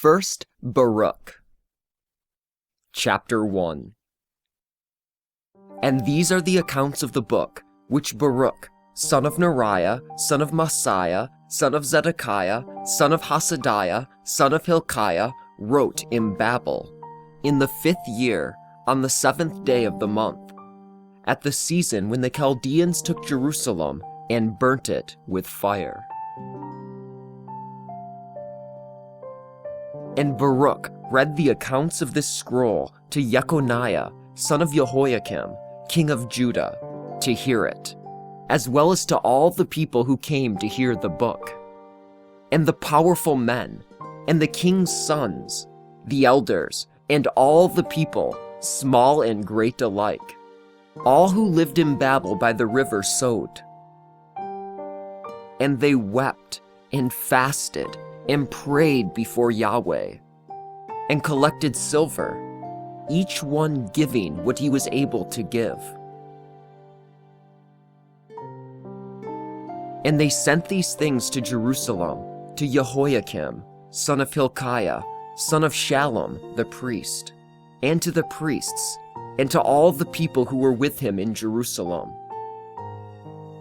First Baruch. Chapter 1. And these are the accounts of the book, which Baruch, son of Neriah, son of Messiah, son of Zedekiah, son of Hasadiah, son of Hilkiah, wrote in Babel, in the 5th year, on the 7th day of the month, at the season when the Chaldeans took Jerusalem and burnt it with fire. And Baruch read the accounts of this scroll to Jeconiah, son of Jehoiakim, king of Judah, to hear it, as well as to all the people who came to hear the book. And the powerful men, and the king's sons, the elders, and all the people, small and great alike, all who lived in Babel by the river sowed. And they wept and fasted and prayed before Yahweh, and collected silver, each one giving what he was able to give. And they sent these things to Jerusalem, to Jehoiakim, son of Hilkiah, son of Shallum the priest, and to the priests, and to all the people who were with him in Jerusalem.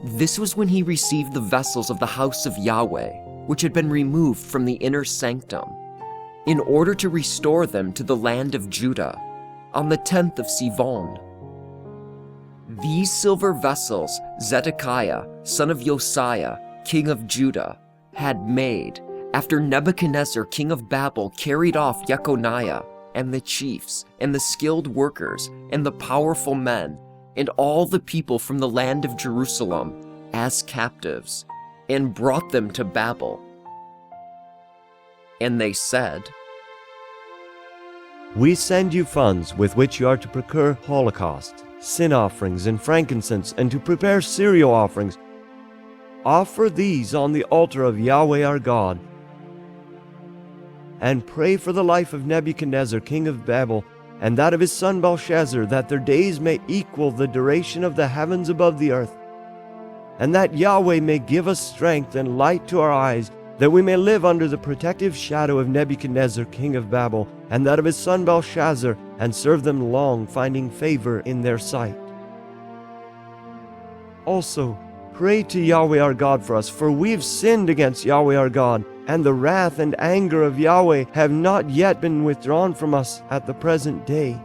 This was when he received the vessels of the house of Yahweh, which had been removed from the inner sanctum, in order to restore them to the land of Judah, on the 10th of Sivan. These silver vessels Zedekiah, son of Josiah, king of Judah, had made, after Nebuchadnezzar, king of Babel, carried off Jeconiah, and the chiefs, and the skilled workers, and the powerful men, and all the people from the land of Jerusalem, as captives, and brought them to Babel. And they said, "We send you funds with which you are to procure holocaust, sin offerings, and frankincense, and to prepare cereal offerings. Offer these on the altar of Yahweh our God, and pray for the life of Nebuchadnezzar, king of Babel, and that of his son Belshazzar, that their days may equal the duration of the heavens above the earth, and that Yahweh may give us strength and light to our eyes, that we may live under the protective shadow of Nebuchadnezzar, king of Babel, and that of his son Belshazzar, and serve them long, finding favor in their sight. Also, pray to Yahweh our God for us, for we have sinned against Yahweh our God, and the wrath and anger of Yahweh have not yet been withdrawn from us at the present day.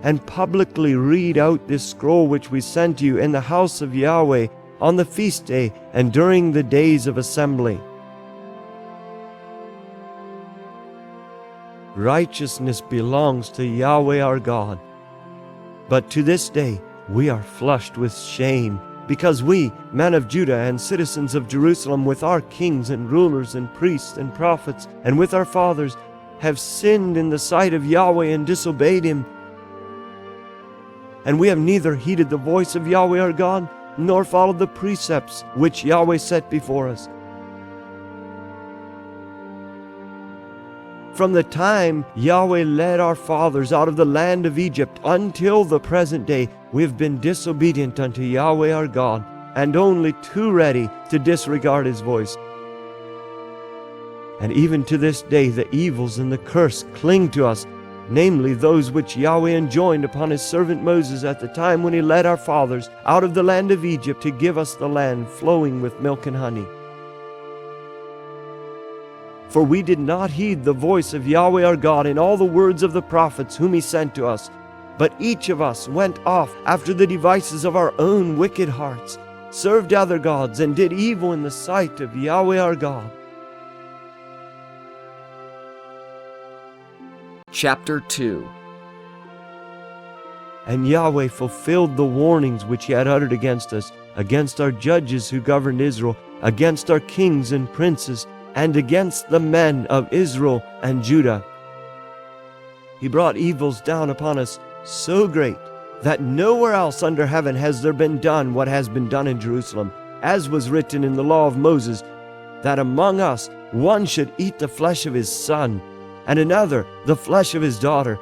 And publicly read out this scroll which we sent you in the house of Yahweh on the feast day and during the days of assembly. Righteousness belongs to Yahweh our God, but to this day we are flushed with shame, because we, men of Judah and citizens of Jerusalem, with our kings and rulers and priests and prophets, and with our fathers, have sinned in the sight of Yahweh and disobeyed him. And we have neither heeded the voice of Yahweh our God, nor followed the precepts which Yahweh set before us. From the time Yahweh led our fathers out of the land of Egypt until the present day, we have been disobedient unto Yahweh our God, and only too ready to disregard his voice. And even to this day the evils and the curse cling to us, namely those which Yahweh enjoined upon his servant Moses at the time when he led our fathers out of the land of Egypt to give us the land flowing with milk and honey. For we did not heed the voice of Yahweh our God in all the words of the prophets whom he sent to us, but each of us went off after the devices of our own wicked hearts, served other gods, and did evil in the sight of Yahweh our God." Chapter 2. And Yahweh fulfilled the warnings which he had uttered against us, against our judges who governed Israel, against our kings and princes, and against the men of Israel and Judah. He brought evils down upon us so great that nowhere else under heaven has there been done what has been done in Jerusalem, as was written in the law of Moses, that among us one should eat the flesh of his son, and another the flesh of his daughter.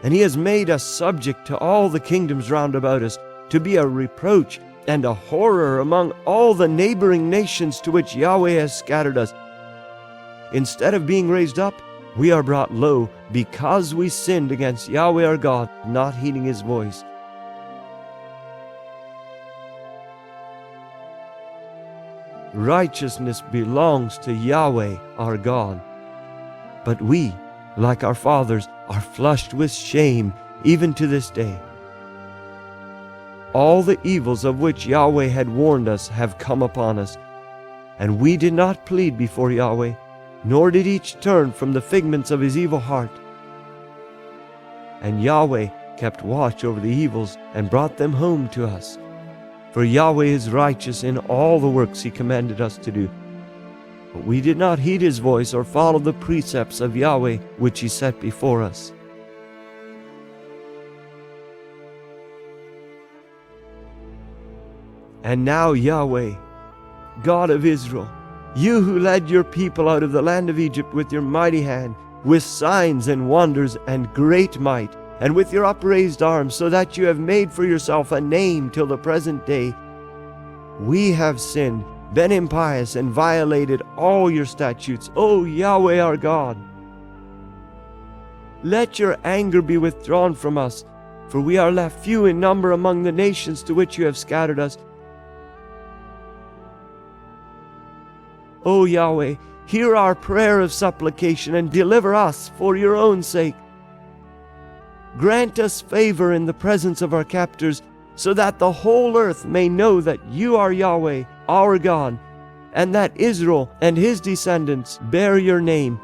And he has made us subject to all the kingdoms round about us, to be a reproach and a horror among all the neighboring nations to which Yahweh has scattered us. Instead of being raised up, we are brought low because we sinned against Yahweh our God, not heeding His voice. Righteousness belongs to Yahweh our God. But we, like our fathers, are flushed with shame even to this day. All the evils of which Yahweh had warned us have come upon us, and we did not plead before Yahweh, nor did each turn from the figments of his evil heart. And Yahweh kept watch over the evils and brought them home to us. For Yahweh is righteous in all the works He commanded us to do. But we did not heed His voice or follow the precepts of Yahweh which He set before us. And now, Yahweh, God of Israel, You who led Your people out of the land of Egypt with Your mighty hand, with signs and wonders and great might, and with Your upraised arm, so that You have made for Yourself a name till the present day, we have sinned, been impious, and violated all Your statutes, O Yahweh our God. Let Your anger be withdrawn from us, for we are left few in number among the nations to which You have scattered us. O Yahweh, hear our prayer of supplication and deliver us for Your own sake. Grant us favor in the presence of our captors, so that the whole earth may know that You are Yahweh, our God, and that Israel and his descendants bear Your name.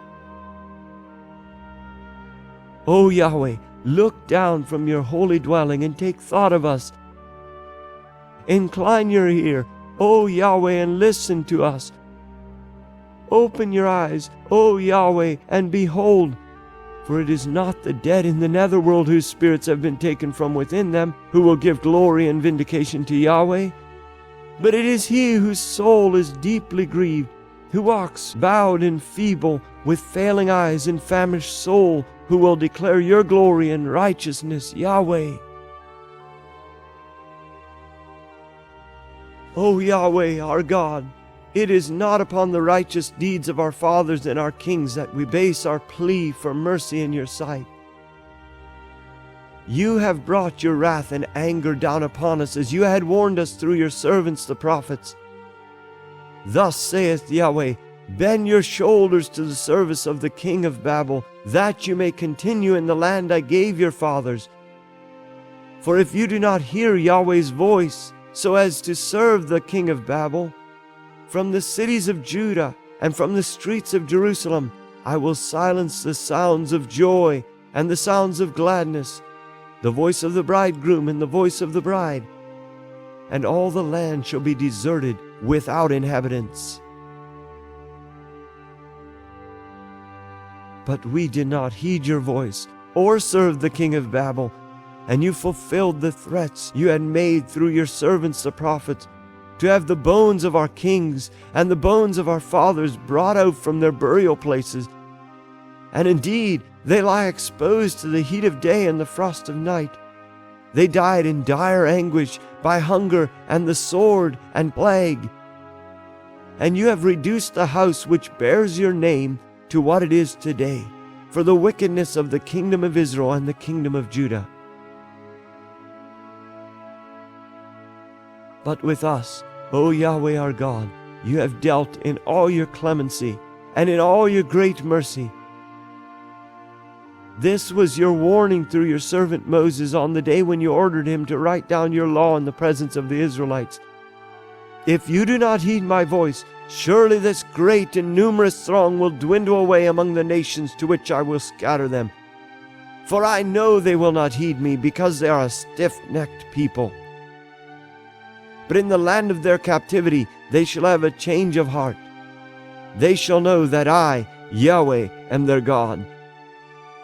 O Yahweh, look down from Your holy dwelling and take thought of us. Incline Your ear, O Yahweh, and listen to us. Open Your eyes, O Yahweh, and behold, for it is not the dead in the netherworld whose spirits have been taken from within them, who will give glory and vindication to Yahweh, but it is he whose soul is deeply grieved, who walks bowed and feeble, with failing eyes and famished soul, who will declare Your glory and righteousness, Yahweh. O Yahweh, our God, it is not upon the righteous deeds of our fathers and our kings that we base our plea for mercy in Your sight. You have brought Your wrath and anger down upon us, as You had warned us through Your servants the prophets. Thus saith Yahweh, bend your shoulders to the service of the king of Babel, that you may continue in the land I gave your fathers. For if you do not hear Yahweh's voice, so as to serve the king of Babel, from the cities of Judah and from the streets of Jerusalem, I will silence the sounds of joy and the sounds of gladness, the voice of the bridegroom and the voice of the bride, and all the land shall be deserted without inhabitants. But we did not heed Your voice or serve the king of Babel, and You fulfilled the threats You had made through Your servants the prophets, to have the bones of our kings and the bones of our fathers brought out from their burial places. And indeed, they lie exposed to the heat of day and the frost of night. They died in dire anguish by hunger and the sword and plague. And You have reduced the house which bears Your name to what it is today, for the wickedness of the kingdom of Israel and the kingdom of Judah. But with us, O Yahweh our God, You have dealt in all Your clemency and in all Your great mercy. This was Your warning through Your servant Moses on the day when You ordered him to write down Your law in the presence of the Israelites. If you do not heed my voice, surely this great and numerous throng will dwindle away among the nations to which I will scatter them. For I know they will not heed me, because they are a stiff-necked people. But in the land of their captivity they shall have a change of heart. They shall know that I, Yahweh, am their God.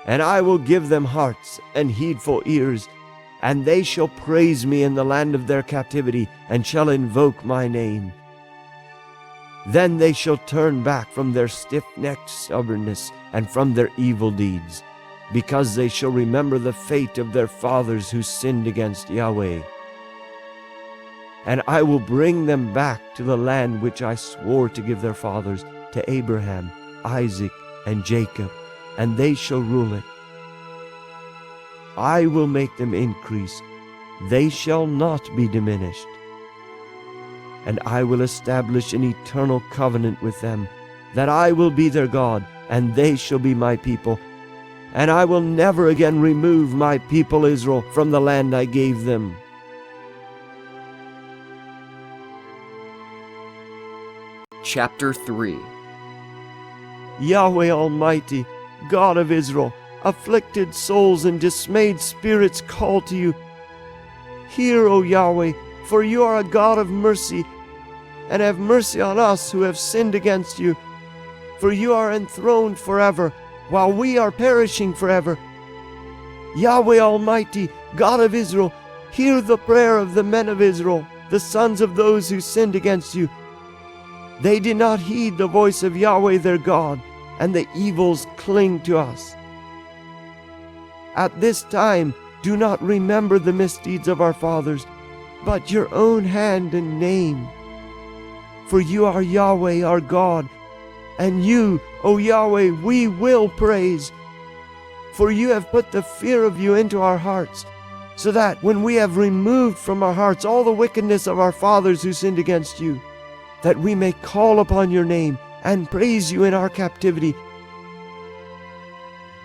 And I will give them hearts and heedful ears, and they shall praise me in the land of their captivity, and shall invoke my name. Then they shall turn back from their stiff-necked stubbornness and from their evil deeds, because they shall remember the fate of their fathers who sinned against Yahweh. And I will bring them back to the land which I swore to give their fathers, to Abraham, Isaac and Jacob, and they shall rule it. I will make them increase, they shall not be diminished. And I will establish an eternal covenant with them, that I will be their God, and they shall be my people. And I will never again remove my people Israel from the land I gave them. Chapter 3. Yahweh Almighty, God of Israel, afflicted souls and dismayed spirits call to you. Hear, O Yahweh, for you are a God of mercy, and have mercy on us who have sinned against you. For you are enthroned forever, while we are perishing forever. Yahweh Almighty, God of Israel, hear the prayer of the men of Israel, the sons of those who sinned against you. They did not heed the voice of Yahweh their God, and the evils cling to us. At this time, do not remember the misdeeds of our fathers, but your own hand and name. For you are Yahweh our God, and you, O Yahweh, we will praise. For you have put the fear of you into our hearts, so that when we have removed from our hearts all the wickedness of our fathers who sinned against you, that we may call upon your name and praise you in our captivity.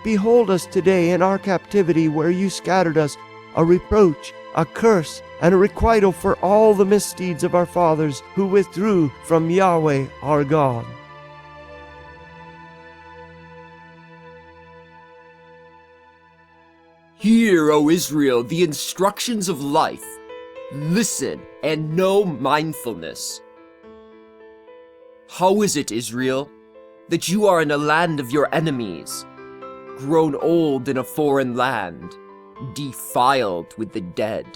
Behold us today in our captivity, where you scattered us, a reproach, a curse, and a requital for all the misdeeds of our fathers who withdrew from Yahweh our God. Hear, O Israel, the instructions of life. Listen and know mindfulness. How is it, Israel, that you are in a land of your enemies, grown old in a foreign land, defiled with the dead,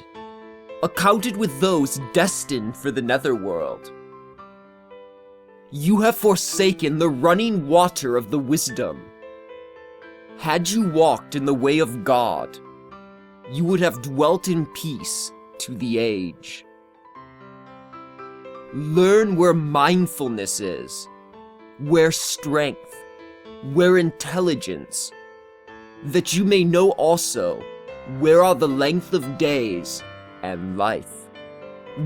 accounted with those destined for the netherworld? You have forsaken the running water of the wisdom. Had you walked in the way of God, you would have dwelt in peace to the age. Learn where mindfulness is, where strength, where intelligence, that you may know also where are the length of days and life,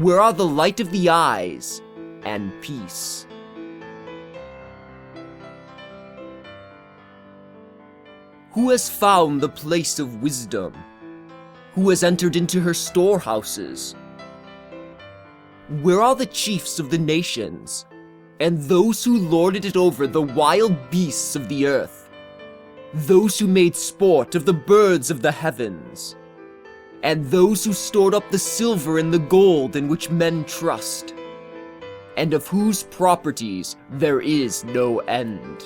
where are the light of the eyes and peace. Who has found the place of wisdom? Who has entered into her storehouses? Where are the chiefs of the nations, and those who lorded it over the wild beasts of the earth, those who made sport of the birds of the heavens, and those who stored up the silver and the gold in which men trust, and of whose properties there is no end?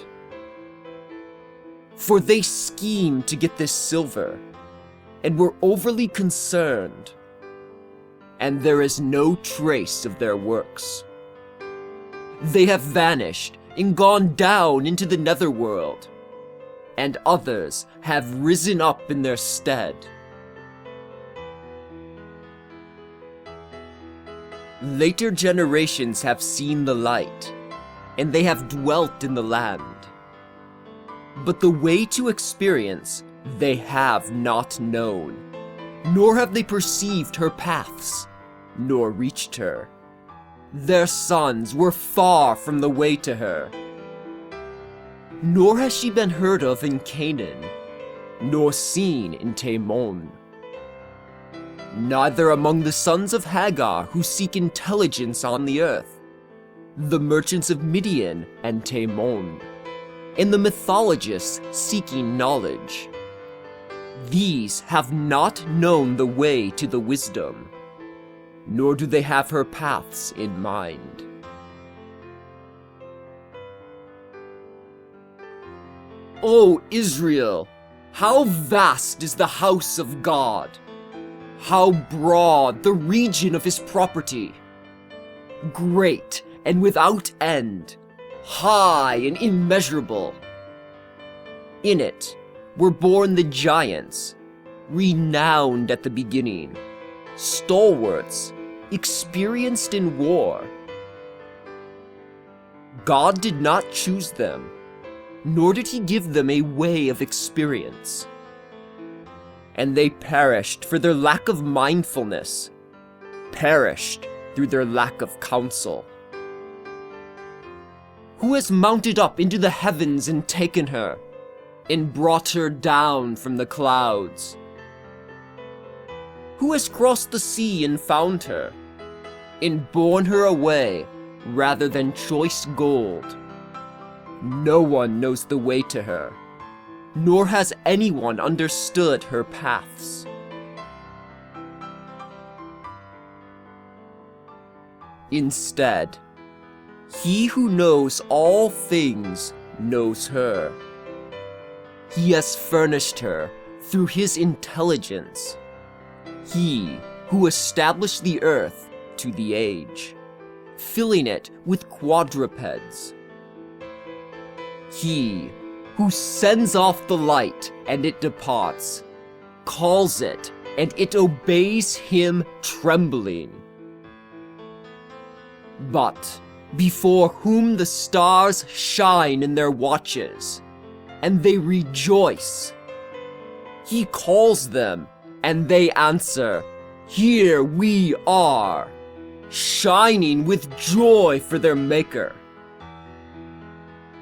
For they schemed to get this silver, and were overly concerned, and there is no trace of their works. They have vanished and gone down into the netherworld, and others have risen up in their stead. Later generations have seen the light, and they have dwelt in the land. But the way to experience they have not known, nor have they perceived her paths, nor reached her. Their sons were far from the way to her. Nor has she been heard of in Canaan, nor seen in Timon. Neither among the sons of Hagar who seek intelligence on the earth, the merchants of Midian and Timon, and the mythologists seeking knowledge. These have not known the way to the wisdom, nor do they have her paths in mind. O Israel, how vast is the house of God! How broad the region of his property! Great and without end, high and immeasurable. In it were born the giants, renowned at the beginning, stalwarts, experienced in war. God did not choose them, nor did he give them a way of experience. And they perished for their lack of mindfulness, perished through their lack of counsel. Who has mounted up into the heavens and taken her, and brought her down from the clouds? Who has crossed the sea and found her, and borne her away rather than choice gold? No one knows the way to her, nor has anyone understood her paths. Instead, he who knows all things knows her. He has furnished her through his intelligence. He who established the earth to the age, filling it with quadrupeds. He who sends off the light and it departs, calls it and it obeys him trembling. But before whom the stars shine in their watches, and they rejoice. He calls them, and they answer, "Here we are," shining with joy for their Maker.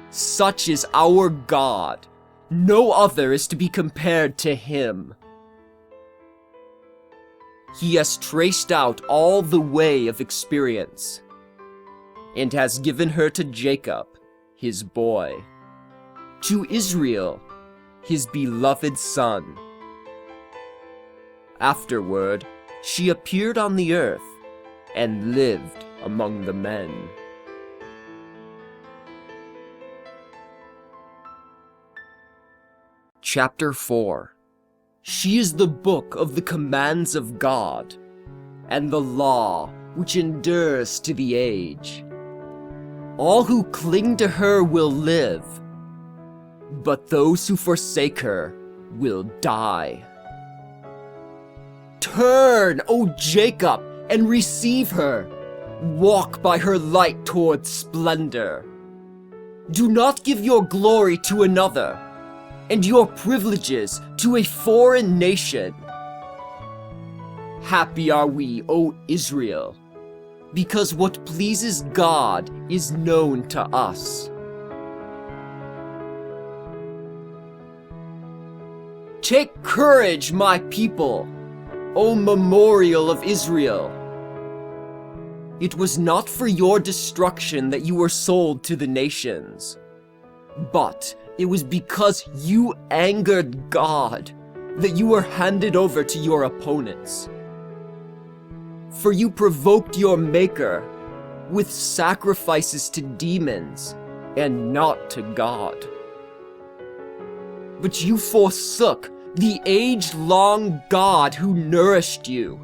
Such is our God. No other is to be compared to him. He has traced out all the way of experience, and has given her to Jacob, his boy, to Israel, his beloved son. Afterward, she appeared on the earth and lived among the men. Chapter 4. She is the book of the commands of God, and the law which endures to the age. All who cling to her will live, but those who forsake her will die. Turn, O Jacob, and receive her. Walk by her light toward splendor. Do not give your glory to another, and your privileges to a foreign nation. Happy are we, O Israel, because what pleases God is known to us. Take courage, my people, O memorial of Israel. It was not for your destruction that you were sold to the nations, but it was because you angered God that you were handed over to your opponents. For you provoked your Maker with sacrifices to demons and not to God. But you forsook the age-long God who nourished you.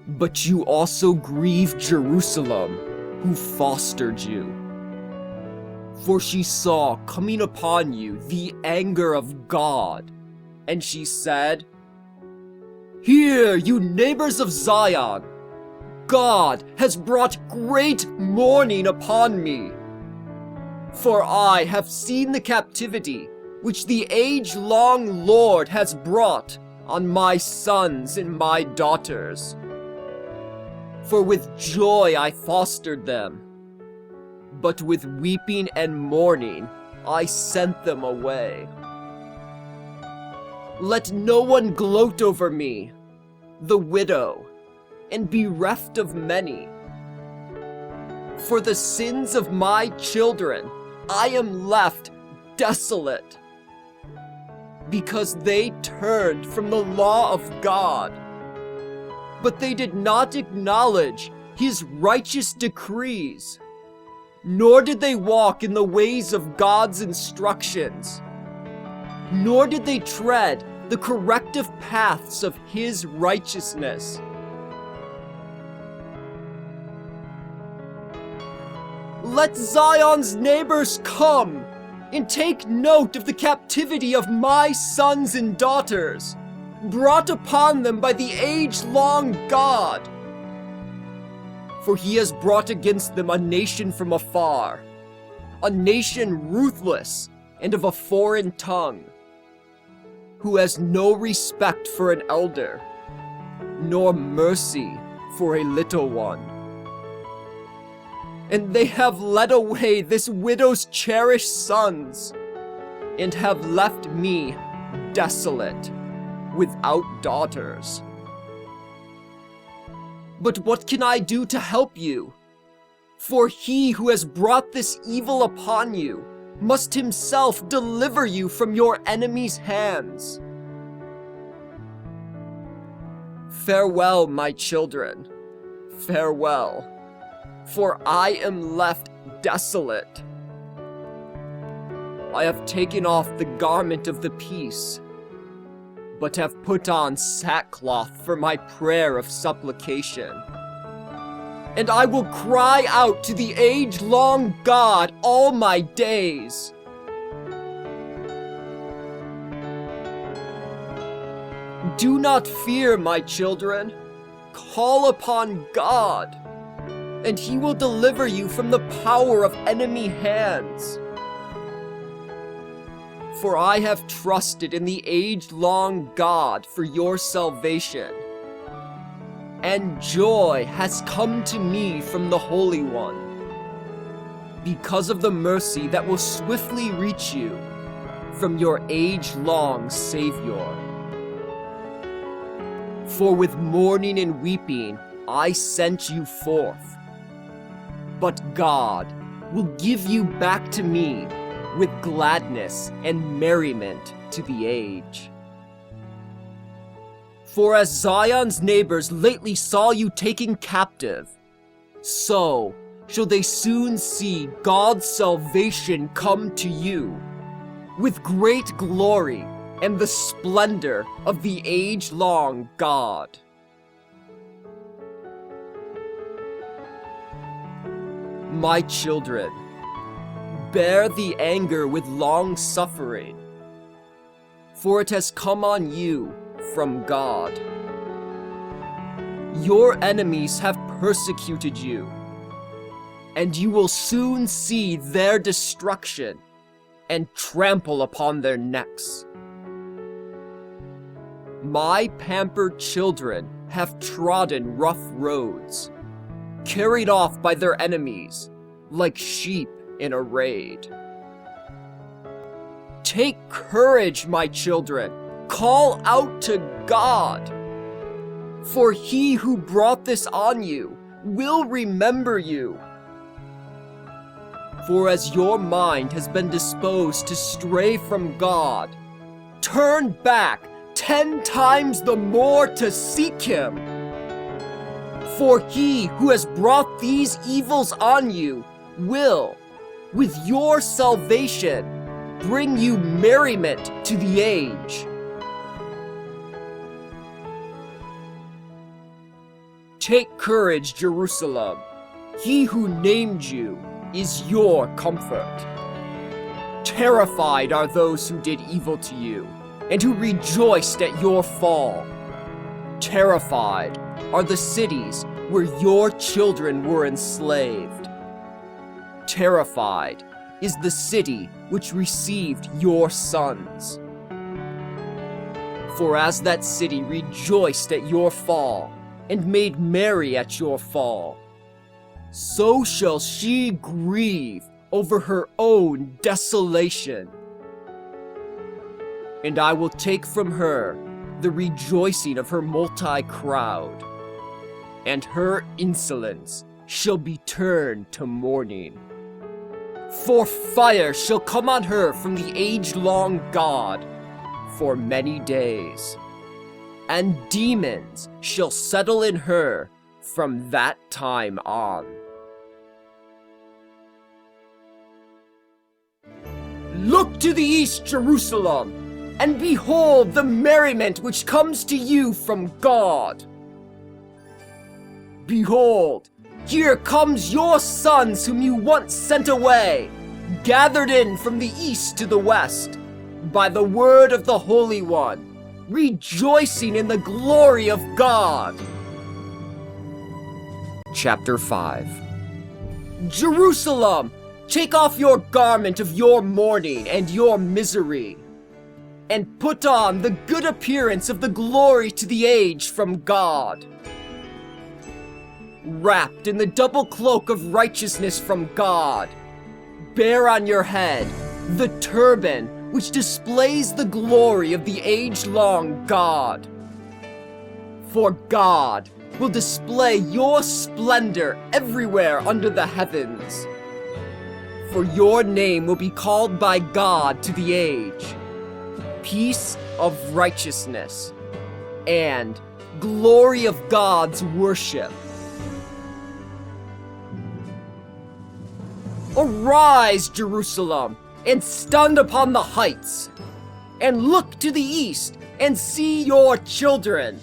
But you also grieved Jerusalem, who fostered you. For she saw coming upon you the anger of God, and she said, "Hear, you neighbors of Zion! God has brought great mourning upon me. For I have seen the captivity which the age-long Lord has brought on my sons and my daughters. For with joy I fostered them, but with weeping and mourning I sent them away. Let no one gloat over me, the widow, and bereft of many. For the sins of my children I am left desolate, because they turned from the law of God, but they did not acknowledge his righteous decrees, nor did they walk in the ways of God's instructions, nor did they tread the corrective paths of his righteousness. Let Zion's neighbors come and take note of the captivity of my sons and daughters, brought upon them by the age-long God. For he has brought against them a nation from afar, a nation ruthless and of a foreign tongue, who has no respect for an elder, nor mercy for a little one. And they have led away this widow's cherished sons, and have left me desolate, without daughters. But what can I do to help you? For he who has brought this evil upon you must himself deliver you from your enemies' hands. Farewell, my children, farewell, for I am left desolate. I have taken off the garment of the peace, but have put on sackcloth for my prayer of supplication. And I will cry out to the age-long God all my days. Do not fear, my children. Call upon God, and he will deliver you from the power of enemy hands. For I have trusted in the age-long God for your salvation, and joy has come to me from the Holy One, because of the mercy that will swiftly reach you from your age-long Savior. For with mourning and weeping I sent you forth, but God will give you back to me with gladness and merriment to the age. For as Zion's neighbors lately saw you taken captive, so shall they soon see God's salvation come to you, with great glory and the splendor of the age-long God. My children, bear the anger with long suffering, for it has come on you from God. Your enemies have persecuted you, and you will soon see their destruction and trample upon their necks. My pampered children have trodden rough roads, carried off by their enemies like sheep in a raid. Take courage, my children. Call out to God. For he who brought this on you will remember you. For as your mind has been disposed to stray from God, turn back 10 times the more to seek him. For he who has brought these evils on you will, with your salvation, bring you merriment to the age. Take courage, Jerusalem. He who named you is your comfort. Terrified are those who did evil to you, and who rejoiced at your fall. Terrified are the cities where your children were enslaved. Terrified is the city which received your sons. For as that city rejoiced at your fall, and made merry at your fall, so shall she grieve over her own desolation. And I will take from her the rejoicing of her multi-crowd, and her insolence shall be turned to mourning. For fire shall come on her from the age-long God for many days, and demons shall settle in her from that time on. Look to the east, Jerusalem, and behold the merriment which comes to you from God. Behold, here comes your sons whom you once sent away, gathered in from the east to the west, by the word of the Holy One, rejoicing in the glory of God. Chapter 5. Jerusalem, Take off your garment of your mourning and your misery, and put on the good appearance of the glory to the age from God. Wrapped in the double cloak of righteousness from God, bear on your head the turban which displays the glory of the age-long God. For God will display your splendor everywhere under the heavens. For your name will be called by God to the age, peace of righteousness, and glory of God's worship. Arise, Jerusalem, and stand upon the heights, and look to the east, and see your children,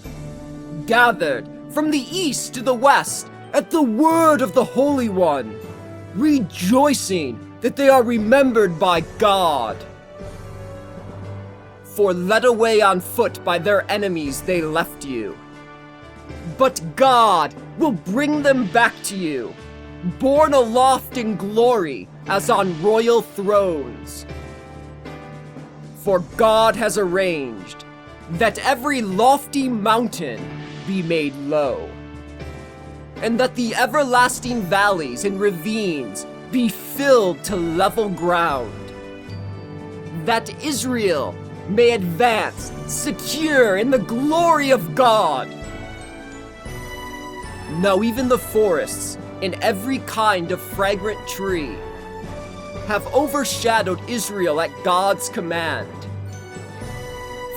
gathered from the east to the west at the word of the Holy One, rejoicing that they are remembered by God. For led away on foot by their enemies they left you. But God will bring them back to you, borne aloft in glory as on royal thrones. For God has arranged that every lofty mountain be made low, and that the everlasting valleys and ravines be filled to level ground, that Israel may advance secure in the glory of God. Now even the forests and every kind of fragrant tree have overshadowed Israel at God's command.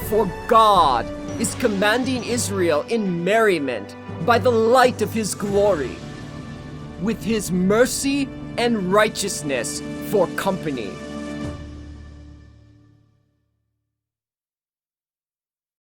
For God is commanding Israel in merriment by the light of his glory, with his mercy and righteousness for company.